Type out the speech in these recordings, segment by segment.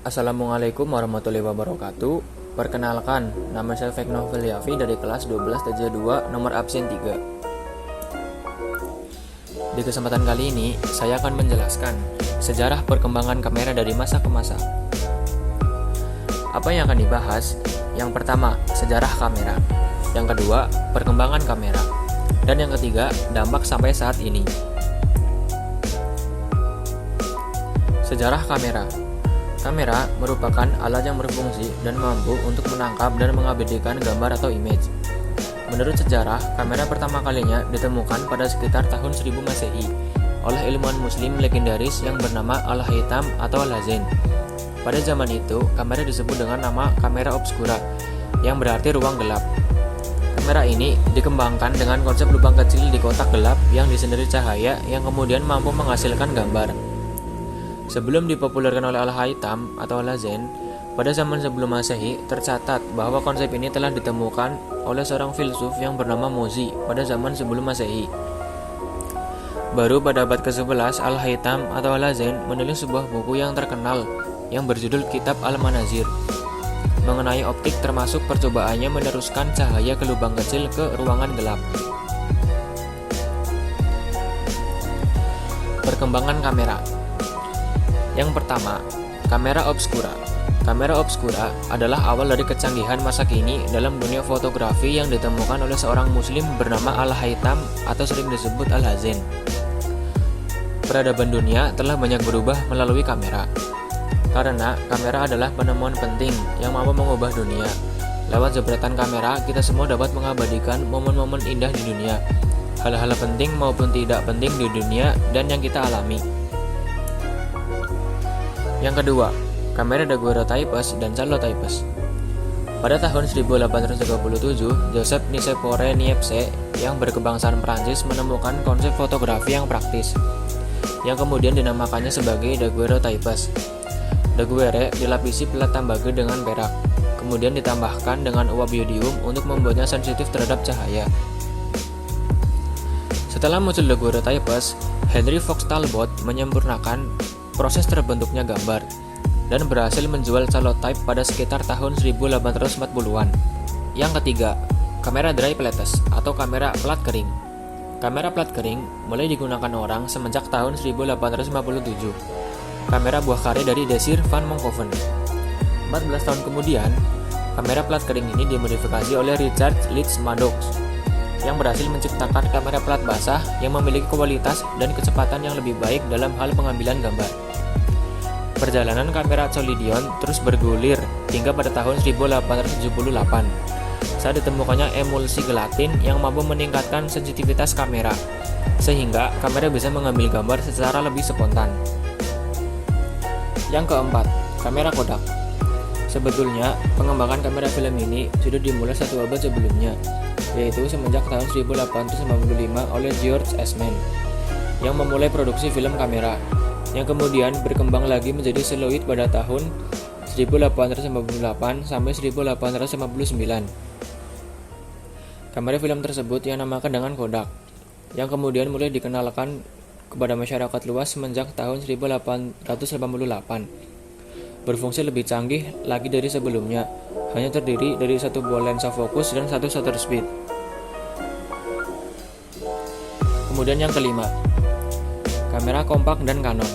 Assalamualaikum warahmatullahi wabarakatuh. Perkenalkan, nama saya Fekno Feliafi dari kelas 12 TJ2 nomor absen 3. Di kesempatan kali ini, saya akan menjelaskan sejarah perkembangan kamera dari masa ke masa. Apa yang akan dibahas? Yang pertama, sejarah kamera. Yang kedua, perkembangan kamera. Dan yang ketiga, dampak sampai saat ini. Sejarah kamera. Kamera merupakan alat yang berfungsi dan mampu untuk menangkap dan mengabadikan gambar atau image. Menurut sejarah, kamera pertama kalinya ditemukan pada sekitar tahun 1000 Masehi oleh ilmuwan muslim legendaris yang bernama Al-Haytham atau Al-Hazen. Pada zaman itu, kamera disebut dengan nama kamera obscura, yang berarti ruang gelap. Kamera ini dikembangkan dengan konsep lubang kecil di kotak gelap yang disendiri cahaya yang kemudian mampu menghasilkan gambar. Sebelum dipopulerkan oleh Al-Haytham atau Al-Hazen, pada zaman sebelum Masehi tercatat bahwa konsep ini telah ditemukan oleh seorang filsuf yang bernama Mozi pada zaman sebelum Masehi. Baru pada abad ke-11, Al-Haytham atau Al-Hazen menulis sebuah buku yang terkenal yang berjudul Kitab Al-Manazir mengenai optik, termasuk percobaannya meneruskan cahaya ke lubang kecil ke ruangan gelap. Perkembangan kamera. Yang pertama, kamera obscura. Kamera obscura adalah awal dari kecanggihan masa kini dalam dunia fotografi yang ditemukan oleh seorang muslim bernama Al-Haytham atau sering disebut Al-Hazen. Peradaban dunia telah banyak berubah melalui kamera. Karena kamera adalah penemuan penting yang mampu mengubah dunia. Lewat jepretan kamera, kita semua dapat mengabadikan momen-momen indah di dunia, hal-hal penting maupun tidak penting di dunia dan yang kita alami. Yang kedua, kamera daguerreotypes dan calotypes. Pada tahun 1837, Joseph Nicephore Niepce yang berkebangsaan Prancis menemukan konsep fotografi yang praktis, yang kemudian dinamakannya sebagai daguerreotypes. Daguerre dilapisi pelat tembaga dengan perak, kemudian ditambahkan dengan uap yodium untuk membuatnya sensitif terhadap cahaya. Setelah muncul daguerreotypes, Henry Fox Talbot menyempurnakan proses terbentuknya gambar dan berhasil menjual calotype pada sekitar tahun 1840-an. Yang ketiga, kamera dry plates atau kamera plat kering. Kamera plat kering mulai digunakan orang semenjak tahun 1857. Kamera buah karya dari Desir van Monkhoven. 14 tahun kemudian, kamera plat kering ini dimodifikasi oleh Richard Leeds Maddox yang berhasil menciptakan kamera plat basah yang memiliki kualitas dan kecepatan yang lebih baik dalam hal pengambilan gambar. Perjalanan kamera Collodion terus bergulir hingga pada tahun 1878 saat ditemukannya emulsi gelatin yang mampu meningkatkan sensitivitas kamera sehingga kamera bisa mengambil gambar secara lebih spontan. Yang keempat, kamera Kodak. Sebetulnya, pengembangan kamera film ini sudah dimulai satu abad sebelumnya, yaitu semenjak tahun 1895 oleh George Eastman yang memulai produksi film kamera, yang kemudian berkembang lagi menjadi seluloid pada tahun 1858 sampai 1859. Kamera film tersebut yang namakan dengan Kodak, yang kemudian mulai dikenalkan kepada masyarakat luas semenjak tahun 1888. Berfungsi lebih canggih lagi dari sebelumnya, hanya terdiri dari satu buah lensa fokus dan satu shutter speed. Kemudian yang kelima, kamera kompak dan Canon.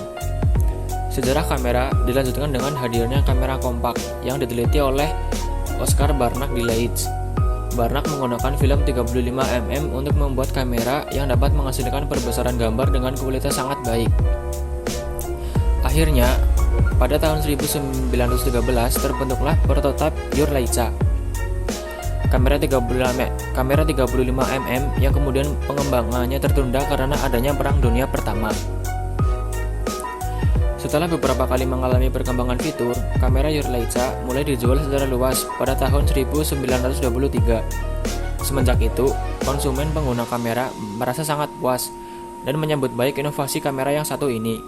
Sejarah kamera dilanjutkan dengan hadirnya kamera kompak yang diteliti oleh Oscar Barnack di Leeds. Barnack menggunakan film 35mm untuk membuat kamera yang dapat menghasilkan perbesaran gambar dengan kualitas sangat baik. Akhirnya, pada tahun 1913 terbentuklah prototipe Your Leica. Kamera 35mm yang kemudian pengembangannya tertunda karena adanya Perang Dunia Pertama. Setelah beberapa kali mengalami perkembangan fitur, kamera Your Leica mulai dijual secara luas pada tahun 1923. Semenjak itu, konsumen pengguna kamera merasa sangat puas dan menyambut baik inovasi kamera yang satu ini.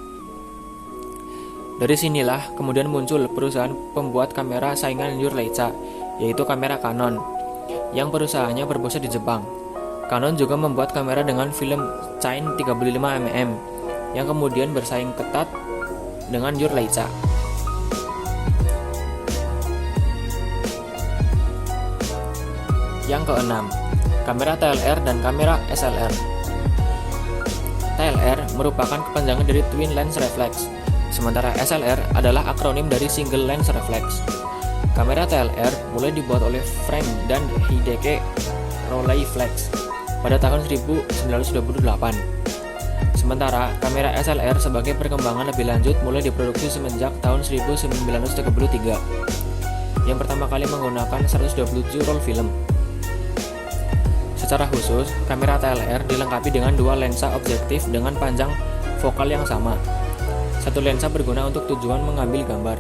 Dari sinilah kemudian muncul perusahaan pembuat kamera saingan Your Leica, yaitu kamera Canon, yang perusahaannya berpusat di Jepang. Canon juga membuat kamera dengan film Cine 35mm yang kemudian bersaing ketat dengan Your Leica. Yang keenam, kamera TLR dan kamera SLR. TLR merupakan kepanjangan dari Twin Lens Reflex, sementara SLR adalah akronim dari Single Lens Reflex. Kamera TLR mulai dibuat oleh Frank dan Hideki Rolleiflex pada tahun 1928. Sementara kamera SLR sebagai perkembangan lebih lanjut mulai diproduksi semenjak tahun 1933. Yang pertama kali menggunakan 127 roll film. Secara khusus, kamera TLR dilengkapi dengan dua lensa objektif dengan panjang fokal yang sama. Satu lensa berguna untuk tujuan mengambil gambar,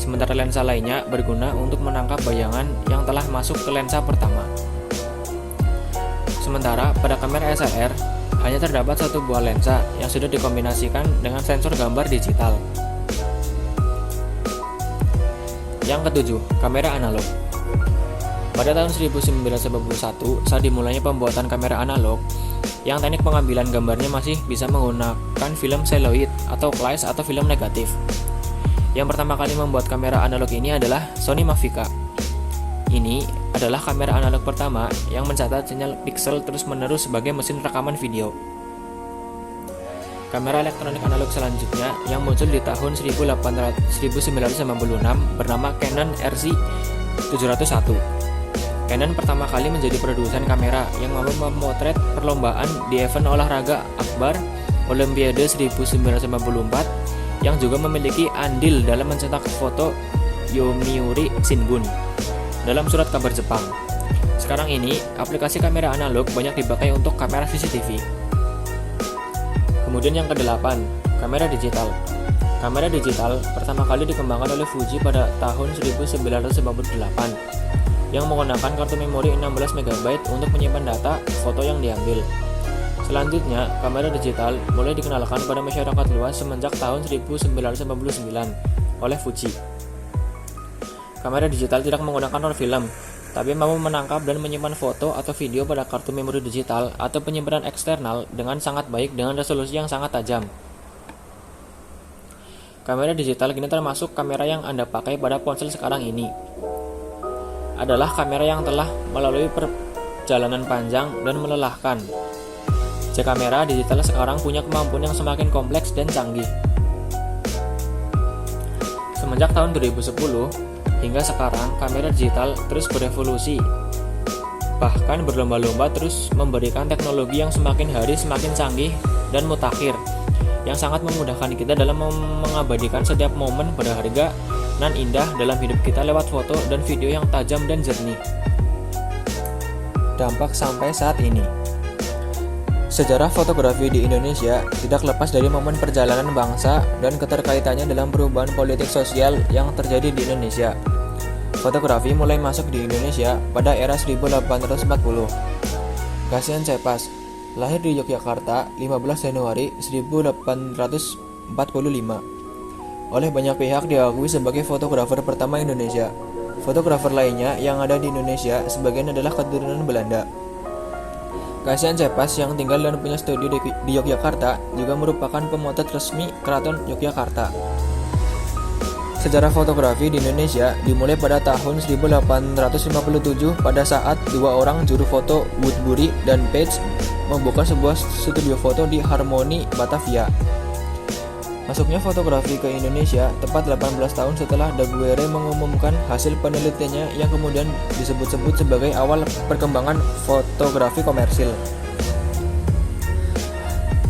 sementara lensa lainnya berguna untuk menangkap bayangan yang telah masuk ke lensa pertama. Sementara pada kamera SLR hanya terdapat satu buah lensa yang sudah dikombinasikan dengan sensor gambar digital. Yang ketujuh, kamera analog. Pada tahun 1991, saat dimulainya pembuatan kamera analog, yang teknik pengambilan gambarnya masih bisa menggunakan film celluloid atau glass atau film negatif. Yang pertama kali membuat kamera analog ini adalah Sony Mavica. Ini adalah kamera analog pertama yang mencatat sinyal piksel terus-menerus sebagai mesin rekaman video. Kamera elektronik analog selanjutnya yang muncul di tahun 1996 bernama Canon RZ701. Canon pertama kali menjadi produsen kamera yang mampu memotret perlombaan di event olahraga akbar Olimpiade 1954 yang juga memiliki andil dalam mencetak foto Yomiuri Shimbun dalam surat kabar Jepang. Sekarang ini, aplikasi kamera analog banyak dipakai untuk kamera CCTV. Kemudian yang kedelapan, kamera digital. Kamera digital pertama kali dikembangkan oleh Fuji pada tahun 1958 yang menggunakan kartu memori 16 MB untuk menyimpan data foto yang diambil. Selanjutnya, kamera digital mulai dikenalkan pada masyarakat luas semenjak tahun 1999 oleh Fuji. Kamera digital tidak menggunakan roll film, tapi mampu menangkap dan menyimpan foto atau video pada kartu memori digital atau penyimpanan eksternal dengan sangat baik dengan resolusi yang sangat tajam. Kamera digital kini termasuk kamera yang Anda pakai pada ponsel sekarang ini. Adalah kamera yang telah melalui perjalanan panjang dan melelahkan. Kamera digital sekarang punya kemampuan yang semakin kompleks dan canggih. Semenjak tahun 2010 hingga sekarang, kamera digital terus berevolusi, bahkan berlomba-lomba terus memberikan teknologi yang semakin hari semakin canggih dan mutakhir, yang sangat memudahkan kita dalam mengabadikan setiap momen berharga dan indah dalam hidup kita lewat foto dan video yang tajam dan jernih. Dampak sampai saat ini. Sejarah fotografi di Indonesia tidak lepas dari momen perjalanan bangsa dan keterkaitannya dalam perubahan politik sosial yang terjadi di Indonesia. Fotografi mulai masuk di Indonesia pada era 1840. Kasihan Cepas lahir di Yogyakarta 15 Januari 1845. Oleh banyak pihak diakui sebagai fotografer pertama Indonesia. Fotografer lainnya yang ada di Indonesia sebagian adalah keturunan Belanda. Kasihan Cepas yang tinggal dan punya studio di Yogyakarta juga merupakan pemotret resmi Keraton Yogyakarta. Sejarah fotografi di Indonesia dimulai pada tahun 1857 pada saat dua orang juru foto Woodbury dan Page membuka sebuah studio foto di Harmony, Batavia. Masuknya fotografi ke Indonesia tepat 18 tahun setelah Daguerre mengumumkan hasil penelitiannya yang kemudian disebut-sebut sebagai awal perkembangan fotografi komersil.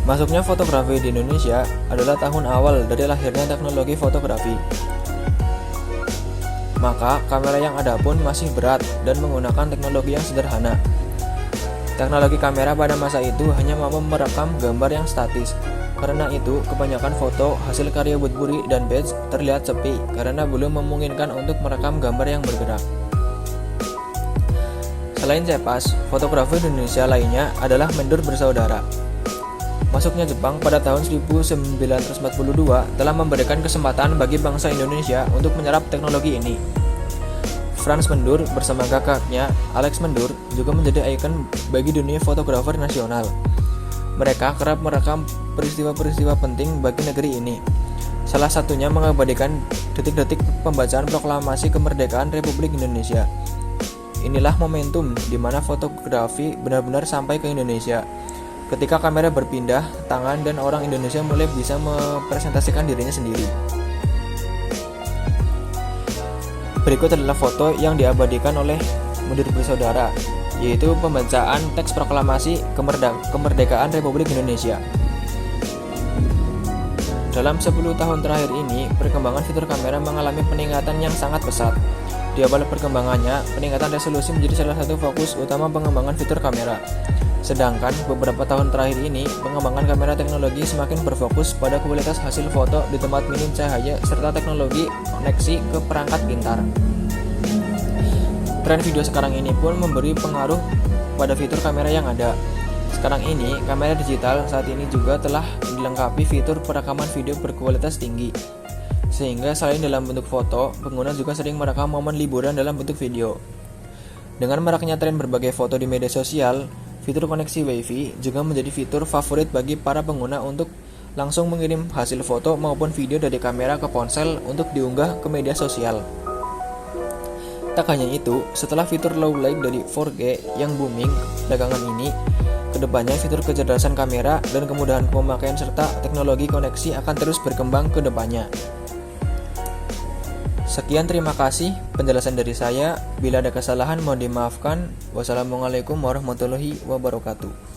Masuknya fotografi di Indonesia adalah tahun awal dari lahirnya teknologi fotografi. Maka kamera yang ada pun masih berat dan menggunakan teknologi yang sederhana. Teknologi kamera pada masa itu hanya mampu merekam gambar yang statis. Karena itu, kebanyakan foto hasil karya Woodbury dan Page terlihat sepi karena belum memungkinkan untuk merekam gambar yang bergerak. Selain Cepas, fotografer Indonesia lainnya adalah Mendur bersaudara. Masuknya Jepang pada tahun 1942 telah memberikan kesempatan bagi bangsa Indonesia untuk menyerap teknologi ini. Frans Mendur bersama kakaknya, Alex Mendur, juga menjadi ikon bagi dunia fotografer nasional. Mereka kerap merekam peristiwa-peristiwa penting bagi negeri ini. Salah satunya mengabadikan detik-detik pembacaan proklamasi kemerdekaan Republik Indonesia. inilah momentum di mana fotografi benar-benar sampai ke Indonesia. Ketika kamera berpindah tangan dan orang Indonesia mulai bisa mempresentasikan dirinya sendiri. Berikut adalah foto yang diabadikan oleh Munir Bersaudara, yaitu pembacaan teks proklamasi kemerdekaan Republik Indonesia. Dalam 10 tahun terakhir ini, perkembangan fitur kamera mengalami peningkatan yang sangat pesat. Di awal perkembangannya, peningkatan resolusi menjadi salah satu fokus utama pengembangan fitur kamera. Sedangkan beberapa tahun terakhir ini, pengembangan kamera teknologi semakin berfokus pada kualitas hasil foto di tempat minim cahaya serta teknologi koneksi ke perangkat pintar. Tren video sekarang ini pun memberi pengaruh pada fitur kamera yang ada. Sekarang ini, kamera digital saat ini juga telah dilengkapi fitur perekaman video berkualitas tinggi. Sehingga selain dalam bentuk foto, pengguna juga sering merekam momen liburan dalam bentuk video. Dengan maraknya tren berbagai foto di media sosial, fitur koneksi WiFi juga menjadi fitur favorit bagi para pengguna untuk langsung mengirim hasil foto maupun video dari kamera ke ponsel untuk diunggah ke media sosial. Tak hanya itu, setelah fitur low light dari 4K yang booming belakangan ini, kedepannya fitur kecerdasan kamera dan kemudahan pemakaian serta teknologi koneksi akan terus berkembang ke depannya. Sekian, terima kasih penjelasan dari saya. Bila ada kesalahan mohon dimaafkan. Wassalamualaikum warahmatullahi wabarakatuh.